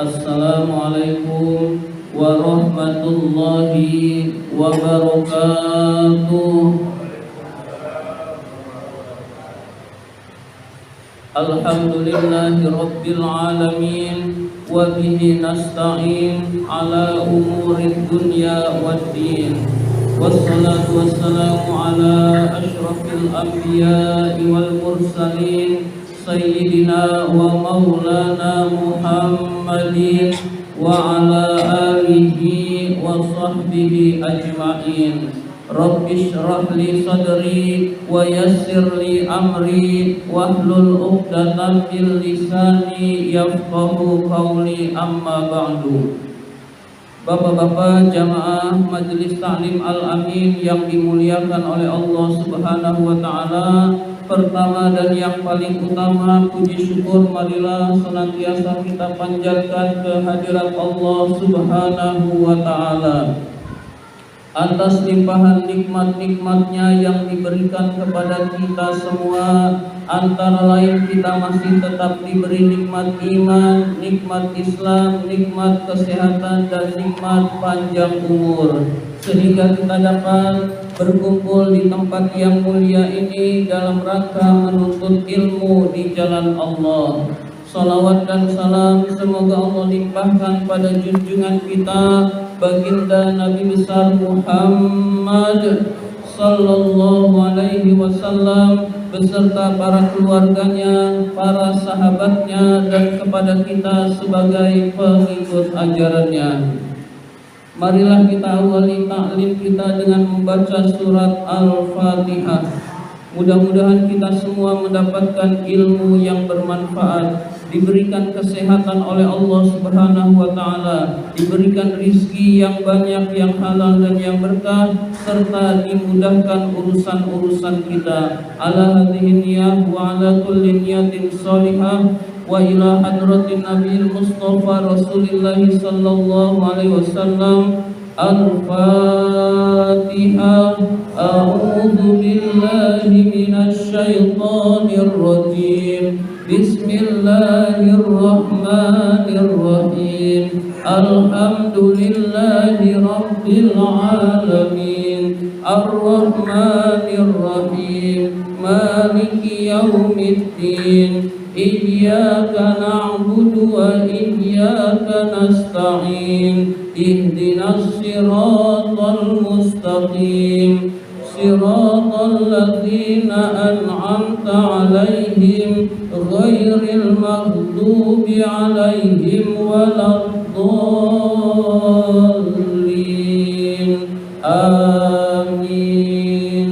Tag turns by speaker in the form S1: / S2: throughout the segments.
S1: Assalamualaikum warahmatullahi wabarakatuh. Alhamdulillahi rabbil alamin, wa bihi nasta'in ala umurid dunya waddin. Wassalatu wassalamu ala ashrafil anbiya'i wal mursalin, Sayyidina wa maulana Muhammadin wa ala alihi wa sahbihi ajma'in. Rabbi shrah li sadri wa yassir li amri wahlul 'uqdatam min lisani yafqahu qawli, amma ba'du. Bapak-bapak jamaah Majelis Ta'lim Al-Amin yang dimuliakan oleh Allah Subhanahu wa taala, pertama dan yang paling utama, puji syukur marilah senantiasa kita panjatkan kehadirat Allah Subhanahu wa taala atas limpahan nikmat-nikmatnya yang diberikan kepada kita semua. Antara lain kita masih tetap diberi nikmat iman, nikmat Islam, nikmat kesehatan, dan nikmat panjang umur, sehingga kita dapat berkumpul di tempat yang mulia ini dalam rangka menuntut ilmu di jalan Allah. Salawat dan salam semoga Allah limpahkan pada junjungan kita baginda Nabi besar Muhammad sallallahu alaihi wasallam beserta para keluarganya, para sahabatnya, dan kepada kita sebagai pengikut ajarannya. Marilah kita awali taklim kita dengan membaca surat Al-Fatihah. Mudah-mudahan kita semua mendapatkan ilmu yang bermanfaat, diberikan kesehatan oleh Allah Subhanahu wa taala, diberikan rizki yang banyak, yang halal dan yang berkah, serta dimudahkan urusan-urusan kita. Ala hadhihi niyyah wa ala kulli niyatin shalihah wa ila hadratin Nabiyil Mustafa Rasulillah sallallahu alaihi wasallam. Al-Fatihah. A'udzu billahi minasy syaithanir rajim. Bismillahirrahmanirrahim. Alhamdulillahi rabbil alamin. Ar-Rahmanirrahim. Maliki yaumiddin. Iyyaka na'budu wa iyyaka nasta'in. Ihdinas siratal mustaqim. Siratal ladzina an'amta 'alaihim ghairil maghdubi 'alaihim waladdallin. Amin.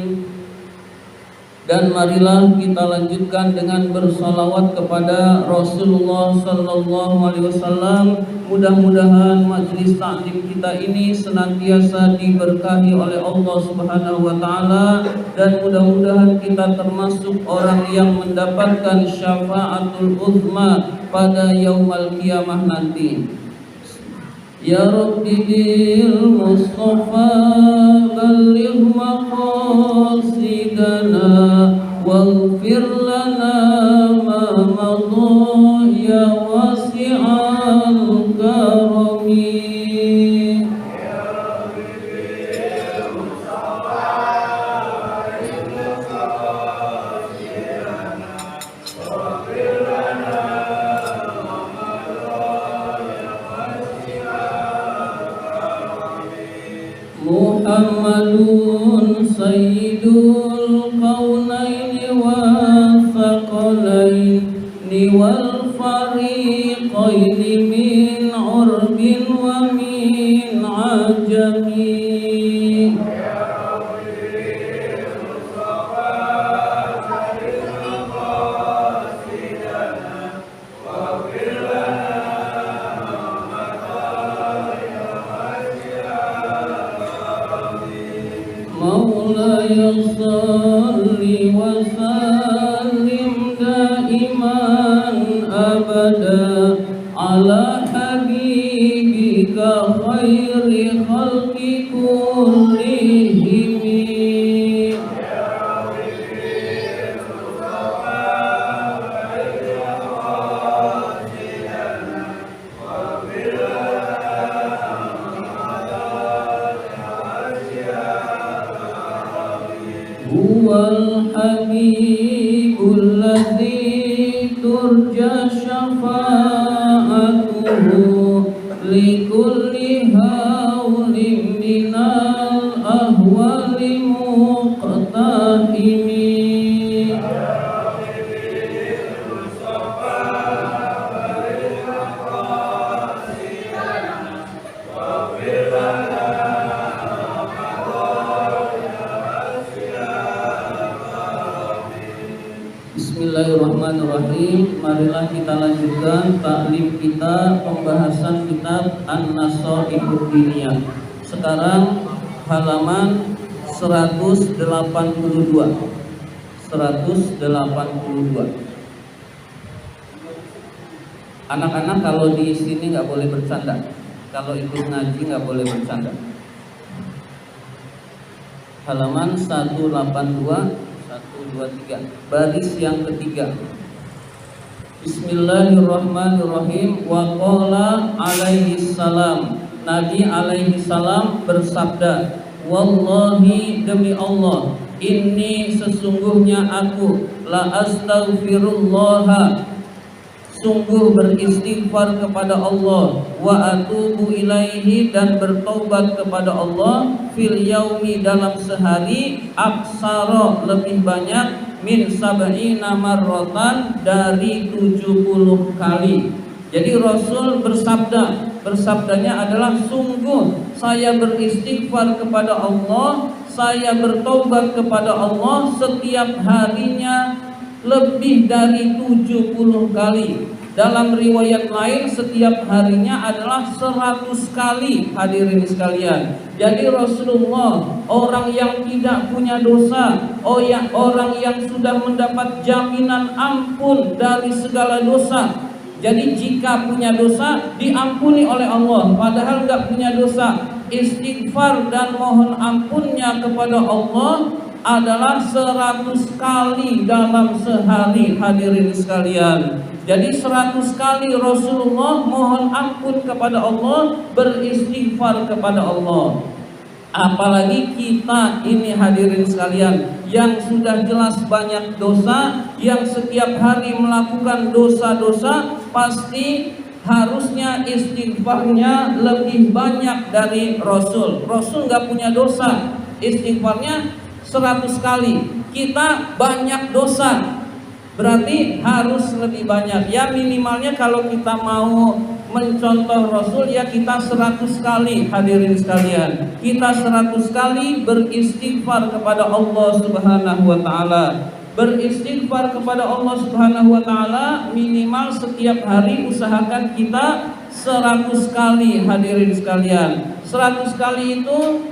S1: Dan marilah kita lanjutkan dengan bersalawat kepada Rasulullah sallallahu alaihi wasallam. Mudah-mudahan majelis taklim kita ini senantiasa diberkahi oleh Allah Subhanahu wa taala, dan mudah-mudahan kita termasuk orang yang mendapatkan syafaatul uzma pada yaumul qiyamah nanti. Ya Rabbi bil Mustafa balligh maqasidana waghfir lana ma madha ya wasi'al karami. Muhammadun sayyidul kaunaini wa thaqalaini wal fariqaini min urbin wa min ajami. Maulaya salli wa sallim daiman abada ala habibika khairi khalqi allazi turja syafa'atuhu likulli haulin minal ahwali muqtahimi. Bismillahirrahmanirrahim. Marilah kita lanjutkan taklim kita, pembahasan kitab An-Nasaihud Diniyah. Sekarang halaman 182. Anak-anak kalau di sini nggak boleh bercanda. Kalau ikut ngaji nggak boleh bercanda. Halaman 182. 1, 2, 3. Baris yang ketiga. Bismillahirrahmanirrahim. Wa qala alaihi salam. Nabi alaihi salam bersabda, wallahi, demi Allah, inni sesungguhnya aku la astaghfirullah, sungguh beristighfar kepada Allah, wa atubu ilaihi, dan bertaubat kepada Allah, fil yaumi, dalam sehari, aksara, lebih banyak, min sab'ina marratan, dari 70 kali. Jadi Rasul bersabdanya adalah, sungguh saya beristighfar kepada Allah, saya bertaubat kepada Allah setiap harinya lebih dari 70 kali. Dalam riwayat lain setiap harinya adalah 100 kali. Hadirin sekalian, jadi Rasulullah orang yang tidak punya dosa, orang yang sudah mendapat jaminan ampun dari segala dosa. Jadi jika punya dosa diampuni oleh Allah, padahal nggak punya dosa, istighfar dan mohon ampunnya kepada Allah adalah 100 kali dalam sehari. Hadirin sekalian, jadi 100 kali Rasulullah mohon ampun kepada Allah, beristighfar kepada Allah. Apalagi kita ini, hadirin sekalian, yang sudah jelas banyak dosa, yang setiap hari melakukan dosa-dosa, pasti harusnya istighfarnya lebih banyak dari Rasul. Rasul nggak punya dosa, istighfarnya 100 kali. Kita banyak dosa, berarti harus lebih banyak. Ya minimalnya kalau kita mau mencontoh Rasul, ya kita 100 kali. Hadirin sekalian, kita 100 kali beristighfar kepada Allah Subhanahu wa taala. Beristighfar kepada Allah Subhanahu wa taala minimal setiap hari, usahakan kita 100 kali. Hadirin sekalian, 100 kali itu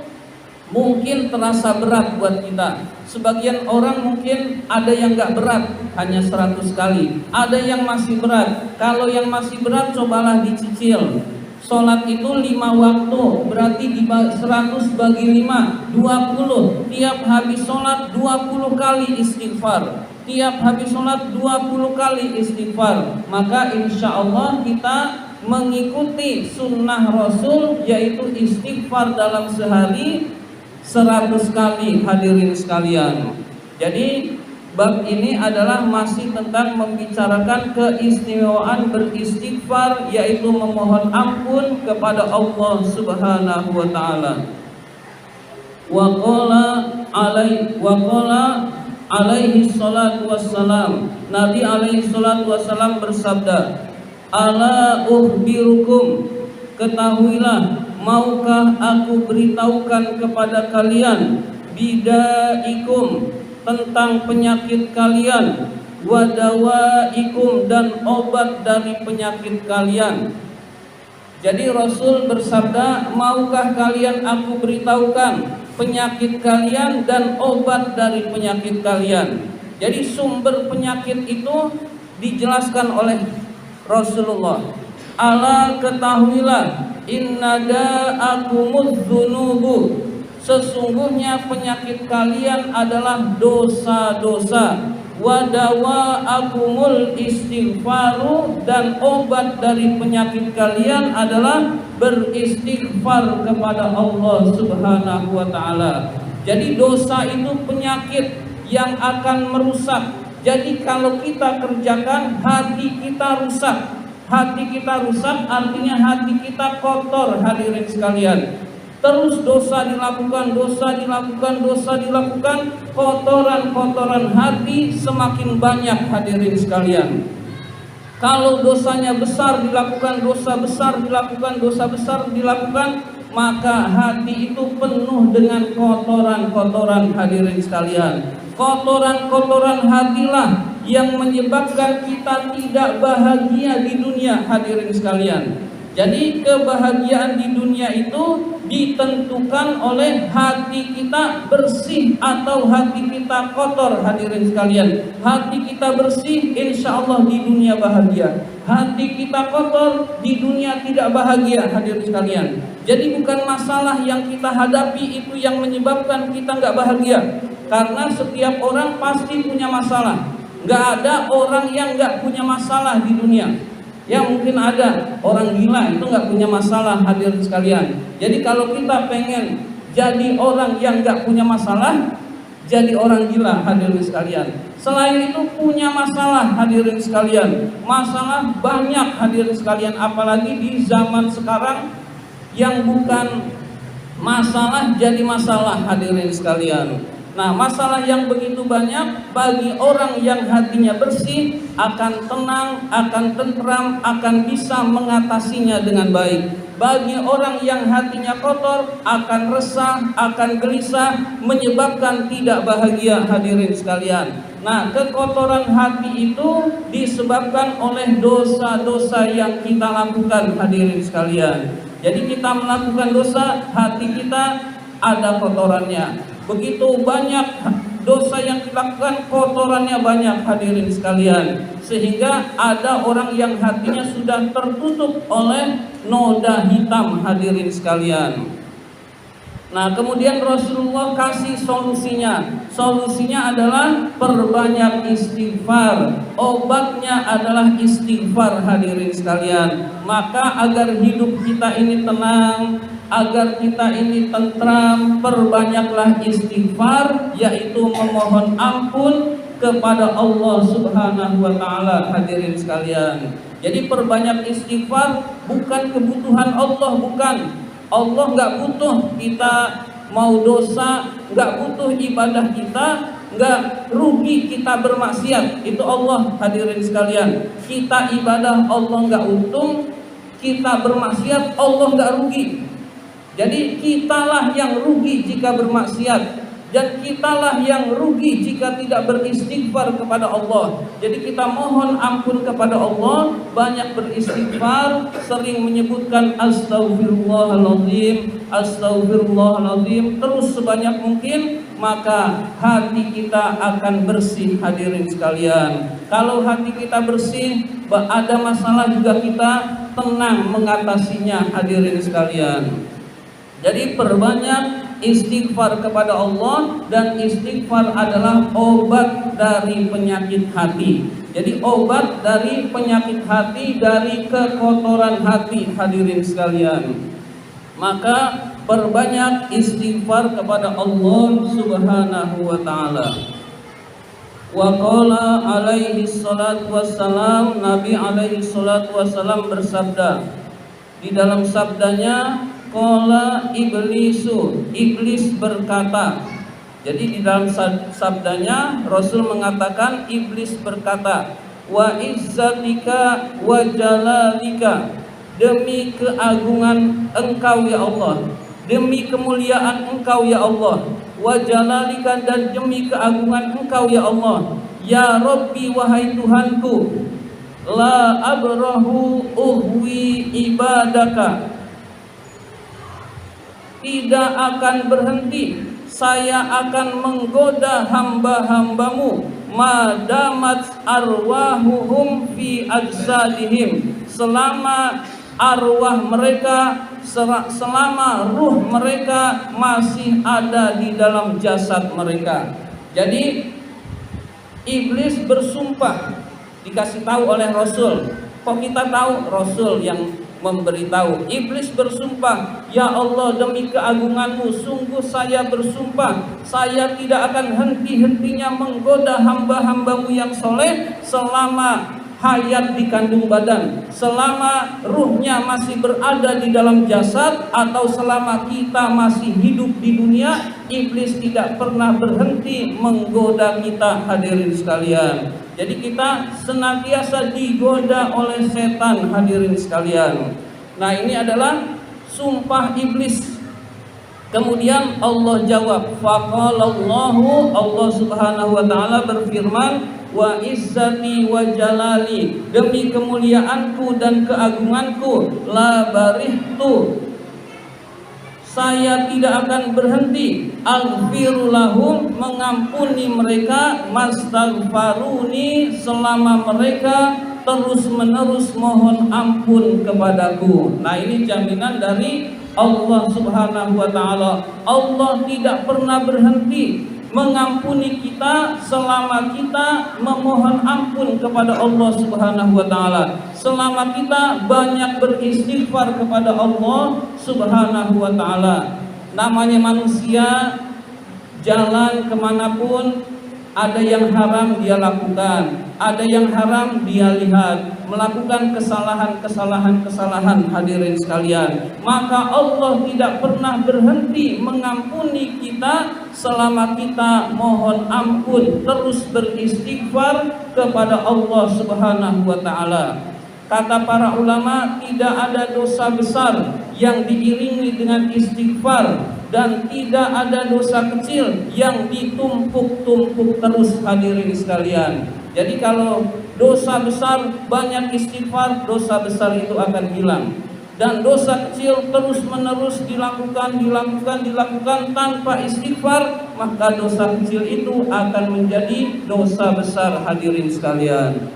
S1: mungkin terasa berat buat kita. Sebagian orang mungkin ada yang gak berat, hanya 100 kali. Ada yang masih berat. Kalau yang masih berat, cobalah dicicil. Sholat itu 5 waktu, berarti 100 bagi 5, 20. Tiap habis sholat 20 kali istighfar. Tiap habis sholat 20 kali istighfar. Maka insya Allah kita mengikuti sunnah Rasul, yaitu istighfar dalam sehari 100 kali. Hadirin sekalian, jadi bab ini adalah masih tentang membicarakan keistimewaan beristighfar, yaitu memohon ampun kepada Allah Subhanahu wa taala. Wa qala alaihi salatu wassalam. Nabi alaihi salatu wassalam bersabda, ala ukhbirukum, ketahuilah, maukah aku beritahukan kepada kalian, bidaikum, tentang penyakit kalian, wadawaikum, dan obat dari penyakit kalian. Jadi Rasul bersabda, maukah kalian aku beritahukan penyakit kalian dan obat dari penyakit kalian. Jadi sumber penyakit itu dijelaskan oleh Rasulullah. Ala, ketahuilah, innada akumudz dzunubu, sesungguhnya penyakit kalian adalah dosa-dosa. Wadawa akumul istighfaru, dan obat dari penyakit kalian adalah beristighfar kepada Allah Subhanahu wa taala. Jadi dosa itu penyakit yang akan merusak. Jadi kalau kita kerjakan, hati kita rusak. Hati kita rusak artinya hati kita kotor, hadirin sekalian. Terus dosa dilakukan, kotoran-kotoran hati semakin banyak, hadirin sekalian. Kalau dosanya besar dilakukan, dosa besar dilakukan, maka hati itu penuh dengan kotoran-kotoran, hadirin sekalian. Kotoran-kotoran hatilah yang menyebabkan kita tidak bahagia di dunia, hadirin sekalian. Jadi kebahagiaan di dunia itu ditentukan oleh hati kita bersih atau hati kita kotor, hadirin sekalian. Hati kita bersih, insya Allah di dunia bahagia. Hati kita kotor, di dunia tidak bahagia, hadirin sekalian. Jadi bukan masalah yang kita hadapi itu yang menyebabkan kita nggak bahagia. Karena setiap orang pasti punya masalah. Nggak ada orang yang nggak punya masalah di dunia. Ya mungkin ada orang gila itu nggak punya masalah, hadirin sekalian. Jadi kalau kita pengen jadi orang yang nggak punya masalah, jadi orang gila, hadirin sekalian. Selain itu punya masalah, hadirin sekalian. Masalah banyak, hadirin sekalian. Apalagi di zaman sekarang yang bukan masalah jadi masalah, hadirin sekalian. Nah, masalah yang begitu banyak bagi orang yang hatinya bersih akan tenang, akan tentram, akan bisa mengatasinya dengan baik. Bagi orang yang hatinya kotor akan resah, akan gelisah, menyebabkan tidak bahagia, hadirin sekalian. Nah, kekotoran hati itu disebabkan oleh dosa-dosa yang kita lakukan, hadirin sekalian. Jadi kita melakukan dosa, hati kita ada kotorannya. Begitu banyak dosa yang dilakukan, kotorannya banyak, hadirin sekalian. Sehingga ada orang yang hatinya sudah tertutup oleh noda hitam, hadirin sekalian. Nah, kemudian Rasulullah kasih solusinya. Solusinya adalah perbanyak istighfar. Obatnya adalah istighfar, hadirin sekalian. Maka agar hidup kita ini tenang, agar kita ini tentram, perbanyaklah istighfar, yaitu memohon ampun kepada Allah Subhanahu wa taala, hadirin sekalian. Jadi perbanyak istighfar bukan kebutuhan Allah, bukan. Allah nggak butuh kita mau dosa, nggak butuh ibadah kita, nggak rugi kita bermaksiat. Itu Allah, hadirin sekalian. Kita ibadah Allah nggak untung, kita bermaksiat Allah nggak rugi. Jadi kitalah yang rugi jika bermaksiat, dan kitalah yang rugi jika tidak beristighfar kepada Allah. Jadi kita mohon ampun kepada Allah, banyak beristighfar, sering menyebutkan astagfirullahaladzim, astagfirullahaladzim terus sebanyak mungkin, maka hati kita akan bersih, hadirin sekalian. Kalau hati kita bersih, ada masalah juga kita tenang mengatasinya, hadirin sekalian. Jadi perbanyak istighfar kepada Allah, dan istighfar adalah obat dari penyakit hati. Jadi obat dari penyakit hati, dari kekotoran hati, hadirin sekalian. Maka perbanyak istighfar kepada Allah Subhanahu wa taala. Wa qala alaihi salatu wassalam, Nabi alaihi salatu wassalam bersabda. Di dalam sabdanya, qala iblisu, iblis berkata. Jadi di dalam sabdanya Rasul mengatakan, iblis berkata, wa izzatika wa jalalika, demi keagungan Engkau ya Allah, demi kemuliaan Engkau ya Allah, wa jalalika, dan demi keagungan Engkau ya Allah, ya Rabbi, wahai Tuhanku, la abrahu uhwi ibadaka, tidak akan berhenti saya akan menggoda hamba-hambamu, madamat arwahuhum fi ajsadihim, selama arwah mereka, selama ruh mereka masih ada di dalam jasad mereka. Jadi iblis bersumpah, dikasih tahu oleh Rasul. Kok kita tahu? Rasul yang memberitahu. Iblis bersumpah, "Ya Allah, demi keagunganmu, sungguh saya bersumpah, saya tidak akan henti-hentinya menggoda hamba-hambamu yang soleh selama hayat di kandung badan, selama ruhnya masih berada di dalam jasad, atau selama kita masih hidup di dunia. Iblis tidak pernah berhenti menggoda kita, hadirin sekalian. Jadi kita senantiasa digoda oleh setan, hadirin sekalian. Nah, ini adalah sumpah iblis. Kemudian Allah jawab, faqalallahu, Allah Subhanahu wa taala berfirman, wa izzati wa jalali, demi kemuliaanku dan keagunganku, la barihtu, saya tidak akan berhenti, aghfiru lahum, mengampuni mereka, mastaghfaruni, selama mereka terus-menerus mohon ampun kepadaku. Nah, ini jaminan dari Allah Subhanahu wa taala. Allah tidak pernah berhenti mengampuni kita selama kita memohon ampun kepada Allah Subhanahu wa taala, selama kita banyak beristighfar kepada Allah Subhanahu wa taala. Namanya manusia, jalan kemanapun, ada yang haram dia lakukan, ada yang haram dia lihat, melakukan kesalahan-kesalahan, hadirin sekalian. Maka Allah tidak pernah berhenti mengampuni kita selama kita mohon ampun, terus beristighfar kepada Allah Subhanahu wa taala. Kata para ulama, tidak ada dosa besar yang diiringi dengan istighfar, dan tidak ada dosa kecil yang ditumpuk-tumpuk terus, hadirin sekalian. Jadi kalau dosa besar banyak istighfar, dosa besar itu akan hilang. Dan dosa kecil terus-menerus dilakukan tanpa istighfar, maka dosa kecil itu akan menjadi dosa besar, hadirin sekalian.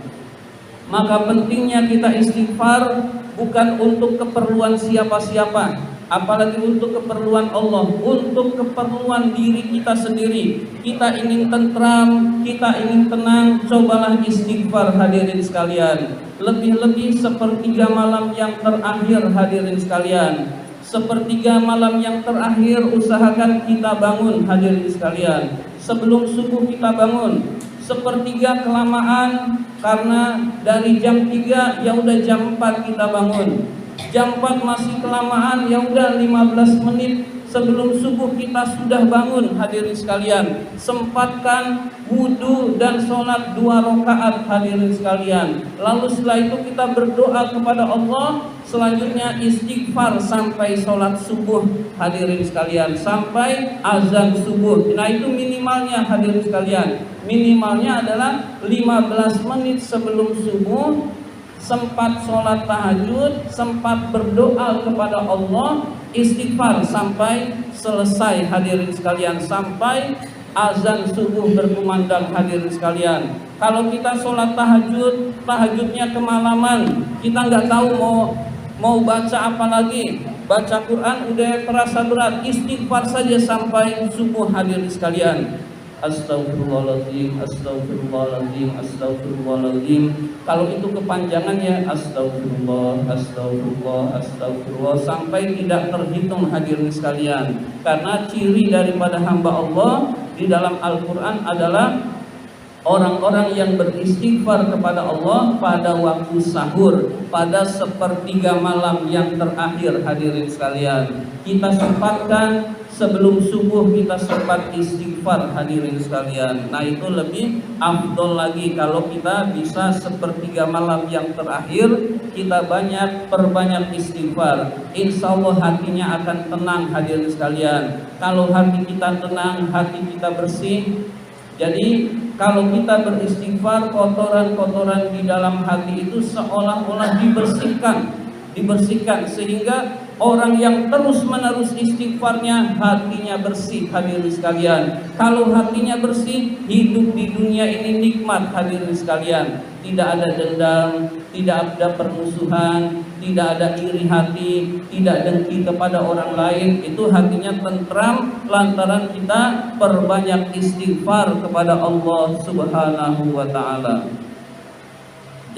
S1: Maka pentingnya kita istighfar bukan untuk keperluan siapa-siapa, apalagi untuk keperluan Allah, untuk keperluan diri kita sendiri. Kita ingin tentram, kita ingin tenang, cobalah istighfar, hadirin sekalian. Lebih-lebih sepertiga malam yang terakhir, hadirin sekalian. Sepertiga malam yang terakhir usahakan kita bangun, hadirin sekalian. Sebelum subuh kita bangun. Sepertiga kelamaan, karena dari jam 3 ya udah jam 4 kita bangun. Jam 4 masih kelamaan, ya udah 15 menit sebelum subuh kita sudah bangun, hadirin sekalian. Sempatkan wudu dan sholat 2 rakaat, hadirin sekalian. Lalu setelah itu kita berdoa kepada Allah. Selanjutnya istighfar sampai sholat subuh, hadirin sekalian, sampai azan subuh. Nah, itu minimalnya, hadirin sekalian. Minimalnya adalah 15 menit sebelum subuh, sempat sholat tahajud, sempat berdoa kepada Allah, istighfar sampai selesai, hadirin sekalian, sampai azan subuh berkumandang, hadirin sekalian. Kalau kita sholat tahajud, tahajudnya kemalaman, kita nggak tahu mau baca apa lagi, baca Quran udah terasa berat, istighfar saja sampai subuh, hadirin sekalian. Astagfirullahaladzim, astagfirullahaladzim, astagfirullahaladzim. Kalau itu kepanjangan ya astagfirullah, astagfirullah, astagfirullah, sampai tidak terhitung, hadirin sekalian. Karena ciri daripada hamba Allah di dalam Al-Quran adalah orang-orang yang beristighfar kepada Allah pada waktu sahur, pada sepertiga malam yang terakhir, hadirin sekalian. Kita sempatkan sebelum subuh, kita sempat istighfar, hadirin sekalian. Nah, itu lebih afdol lagi kalau kita bisa sepertiga malam yang terakhir kita perbanyak istighfar. Insya Allah hatinya akan tenang, hadirin sekalian. Kalau hati kita tenang, hati kita bersih. Jadi kalau kita beristighfar, kotoran-kotoran di dalam hati itu seolah-olah dibersihkan, sehingga orang yang terus-menerus istighfarnya hatinya bersih, hadirin sekalian. Kalau hatinya bersih, hidup di dunia ini nikmat, hadirin sekalian. Tidak ada dendam, tidak ada permusuhan, tidak ada iri hati, tidak dengki kepada orang lain. Itu hatinya tentram lantaran kita perbanyak istighfar kepada Allah Subhanahu wa taala.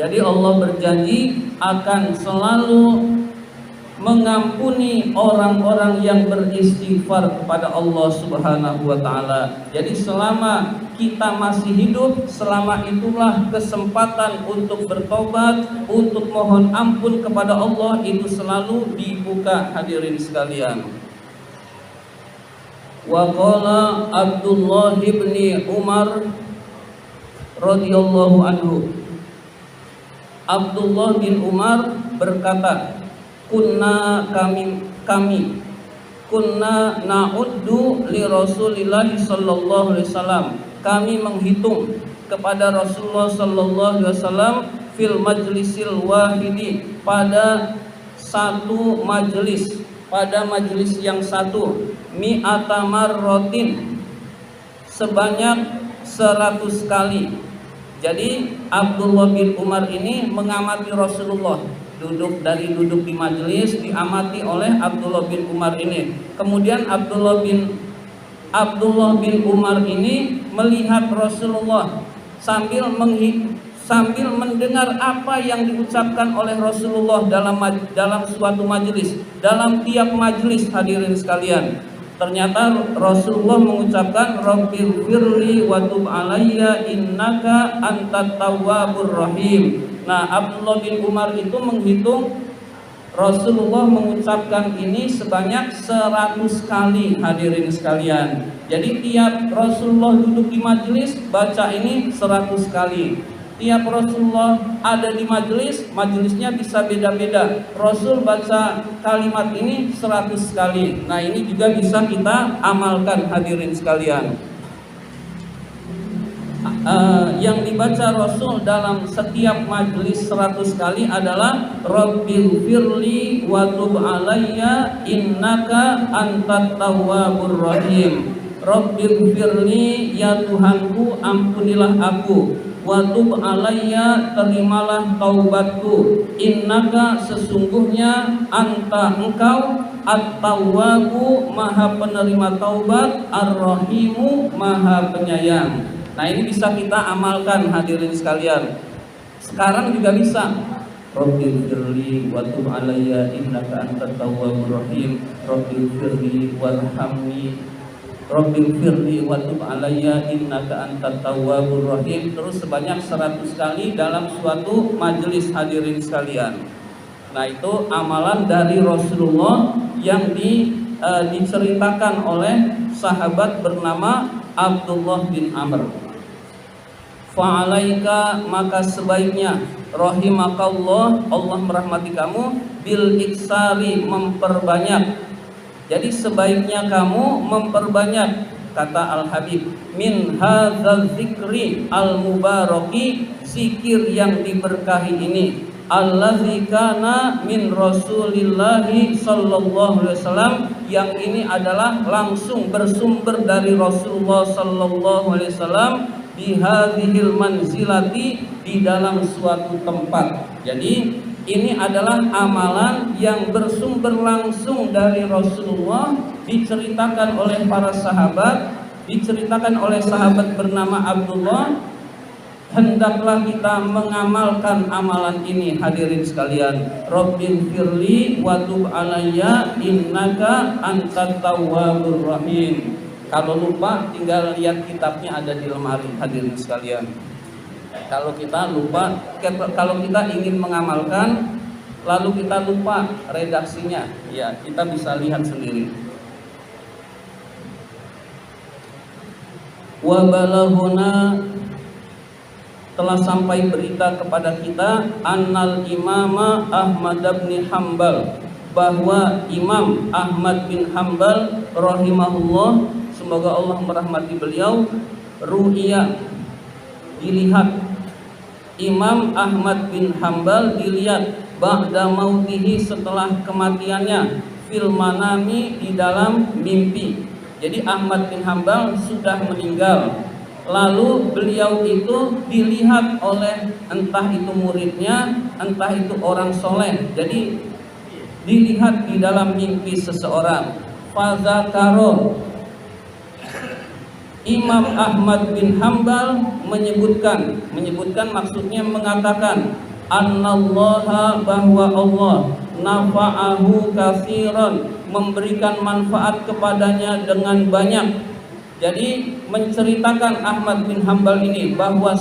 S1: Jadi Allah berjanji akan selalu mengampuni orang-orang yang beristighfar kepada Allah Subhanahu wa taala. Jadi selama kita masih hidup, selama itulah kesempatan untuk bertobat, untuk mohon ampun kepada Allah itu selalu dibuka, hadirin sekalian. Wa qala Abdullah bin Umar radhiyallahu anhu. Abdullah bin Umar berkata, kunna na'uddu li Rasulillah sallallahu alaihi wasallam. Kami menghitung kepada Rasulullah sallallahu alaihi wasallam fil majlisil wahidi, pada satu majelis, pada majelis yang satu, mi'ata marratin, sebanyak 100 kali. Jadi Abdullah bin Umar ini mengamati Rasulullah, duduk di majelis, diamati oleh Abdullah bin Umar ini. Kemudian Abdullah bin Umar ini melihat Rasulullah sambil mendengar apa yang diucapkan oleh Rasulullah dalam suatu majelis, dalam tiap majelis, hadirin sekalian. Ternyata Rasulullah mengucapkan Rabbil firli wa tub alayya innaka antat tawwabur rahim. Nah, Abdullah bin Umar itu menghitung Rasulullah mengucapkan ini sebanyak 100 kali, hadirin sekalian. Jadi tiap Rasulullah duduk di majelis baca ini 100 kali. Tiap Rasulullah ada di majelisnya bisa beda-beda. Rasul baca kalimat ini 100 kali. Nah, ini juga bisa kita amalkan, hadirin sekalian. Yang dibaca Rasul dalam setiap majelis 100 kali adalah Rabbil firli wa tub alayya innaka antat tawwabur rahim. Rabbil firli, ya Tuhanku, ampunilah aku. Wa tub alayya, terimalah taubatku. Innaka, sesungguhnya, anta, engkau, at-tawwabu, maha penerima taubat, ar-rahimu, maha penyayang. Nah, ini bisa kita amalkan, hadirin sekalian. Sekarang juga bisa. Rabbil firli wa tub alayya innaka antat tawwabur rahim. Rabbil firli warhamni. Rabbil firli wa tub alayya innaka antat tawwabur rahim. Terus sebanyak 100 kali dalam suatu majelis, hadirin sekalian. Nah, itu amalan dari Rasulullah yang diceritakan oleh sahabat bernama Abdullah bin Amr. Fa'alaika, maka sebaiknya, rahimakallah, Allah merahmati kamu, bil iksari, memperbanyak. Jadi sebaiknya kamu memperbanyak, kata Al-Habib, min hadzal zikri al-mubaraki, zikir yang diberkahi ini, allazi kana min Rasulillahi sallallahu alaihi wasallam, yang ini adalah langsung bersumber dari Rasulullah sallallahu alaihi wasallam, bihadhil manzilati, di dalam suatu tempat. Jadi ini adalah amalan yang bersumber langsung dari Rasulullah, diceritakan oleh para sahabat, diceritakan oleh sahabat bernama Abdullah. Hendaklah kita mengamalkan amalan ini, hadirin sekalian. Rabbil firli wa tub alayya innaka antat tawwabur rahim. Kalau lupa tinggal lihat kitabnya, ada di lemari, hadirin sekalian. Kalau kita lupa, kalau kita ingin mengamalkan lalu kita lupa redaksinya, ya kita bisa lihat sendiri. Wa balaghuna, telah sampai berita kepada kita, annal imama Ahmad bin Hambal, bahwa Imam Ahmad bin Hambal rahimahullah, semoga Allah merahmati beliau, ru'ya, dilihat. Imam Ahmad bin Hambal dilihat ba'da mautihi, setelah kematiannya, fil manami, di dalam mimpi. Jadi Ahmad bin Hambal sudah meninggal, lalu beliau itu dilihat oleh entah itu muridnya, entah itu orang soleh. Jadi dilihat di dalam mimpi seseorang. Fazakaro, Imam Ahmad bin Hambal menyebutkan maksudnya mengatakan, annallaha, bahwa Allah, nafa'ahu katsiran, memberikan manfaat kepadanya dengan banyak. Jadi menceritakan Ahmad bin Hambal ini bahwa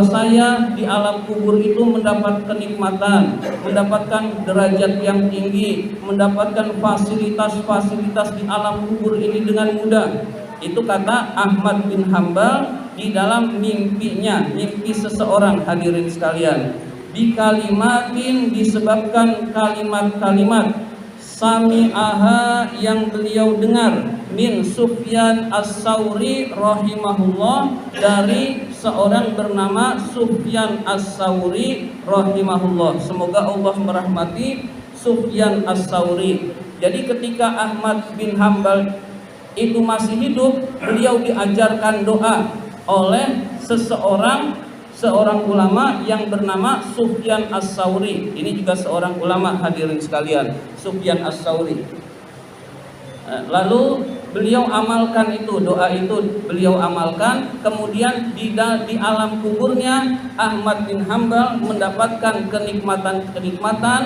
S1: saya di alam kubur itu mendapat kenikmatan, mendapatkan derajat yang tinggi, mendapatkan fasilitas-fasilitas di alam kubur ini dengan mudah. Itu kata Ahmad bin Hambal di dalam mimpinya, mimpi seseorang, hadirin sekalian. Bi kalimatin, disebabkan kalimat-kalimat sami'aha yang beliau dengar min Sufyan As-Tsauri rahimahullah, dari seorang bernama Sufyan As-Tsauri rahimahullah. Semoga Allah merahmati Sufyan As-Tsauri. Jadi ketika Ahmad bin Hambal itu masih hidup, beliau diajarkan doa oleh seorang ulama yang bernama Sufyan As-Tsauri. Ini juga seorang ulama, hadirin sekalian, Sufyan As-Tsauri. Lalu beliau amalkan itu, doa itu beliau amalkan. Kemudian di alam kuburnya Ahmad bin Hambal mendapatkan kenikmatan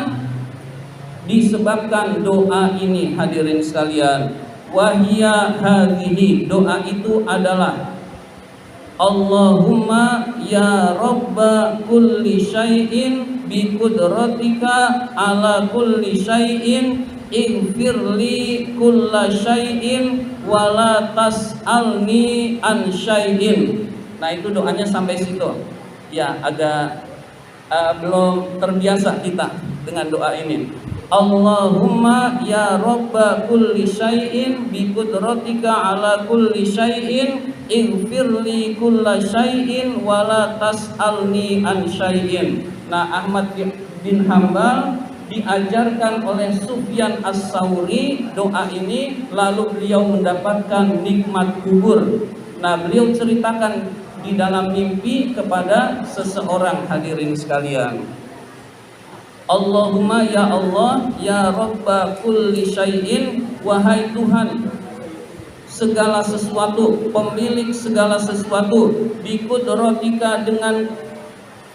S1: disebabkan doa ini, hadirin sekalian. Wahia hadhihi, doa itu adalah Allahumma ya Rabba kulli syai'in bi qudratika ala kulli syai'in ighfirli kulla syai'in wala tas'alni an syai'in. Nah, itu doanya sampai situ. Ya, agak belum terbiasa kita dengan doa ini. Allahumma ya Rabba kulli syai'in bi qudratika ala kulli syai'in ighfirli kulla syai'in wala tas'alni an syai'in. Nah, Ahmad bin Hambal diajarkan oleh Sufyan As-Tsauri doa ini, lalu beliau mendapatkan nikmat kubur. Nah, beliau ceritakan di dalam mimpi kepada seseorang, hadirin sekalian. Allahumma ya Allah ya Rabba kulli syai'in, wahai Tuhan segala sesuatu, pemilik segala sesuatu, bi qudratika, dengan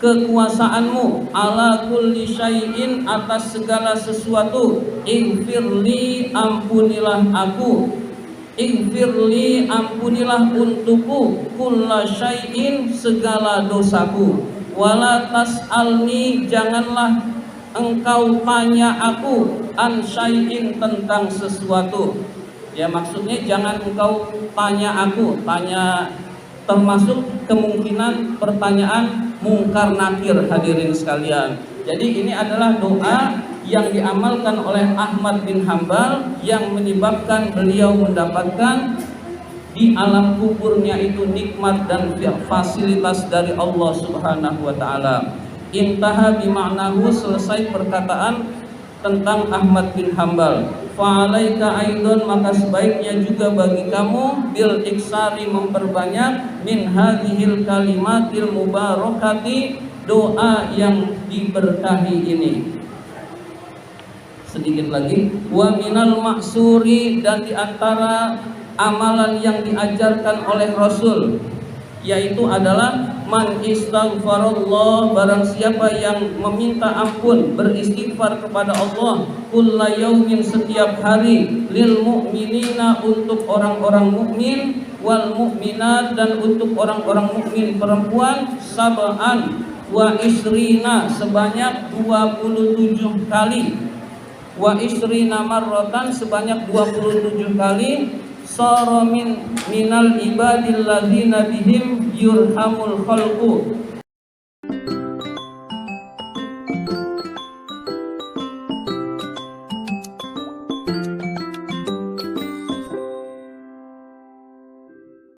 S1: kekuasaanmu, ala kulli syai'in, atas segala sesuatu, ighfirli, ampunilah aku, ighfirli, ampunilah untukku, kulla syai'in, segala dosaku, wala tas'alni, janganlah engkau tanya aku, an syai'in, tentang sesuatu. Ya, maksudnya jangan engkau tanya aku, tanya termasuk kemungkinan pertanyaan mungkar nakir, hadirin sekalian. Jadi ini adalah doa yang diamalkan oleh Ahmad bin Hambal yang menyebabkan beliau mendapatkan di alam kuburnya itu nikmat dan fasilitas dari Allah Subhanahu wa taala. Intaha bimaknahu, selesai perkataan tentang Ahmad bin Hambal. Fa'alaika aidon, maka sebaiknya juga bagi kamu bil iksari, memperbanyak min hadhil kalimatil mubarakati, doa yang diberkahi ini. Sedikit lagi, wa minal maksuri, dan diantara amalan yang diajarkan oleh Rasul, yaitu adalah man istaghfarallah, barang siapa yang meminta ampun, beristighfar kepada Allah, kulla yaumin, setiap hari, lil mu'minina, untuk orang-orang mukmin, wal mu'minat, dan untuk orang-orang mukmin perempuan, sab'an wa isrina, sebanyak 27 kali, wa isrina marratan, sebanyak 27 kali, sara minal ibadil ladzina bihim yurhamul khalqu,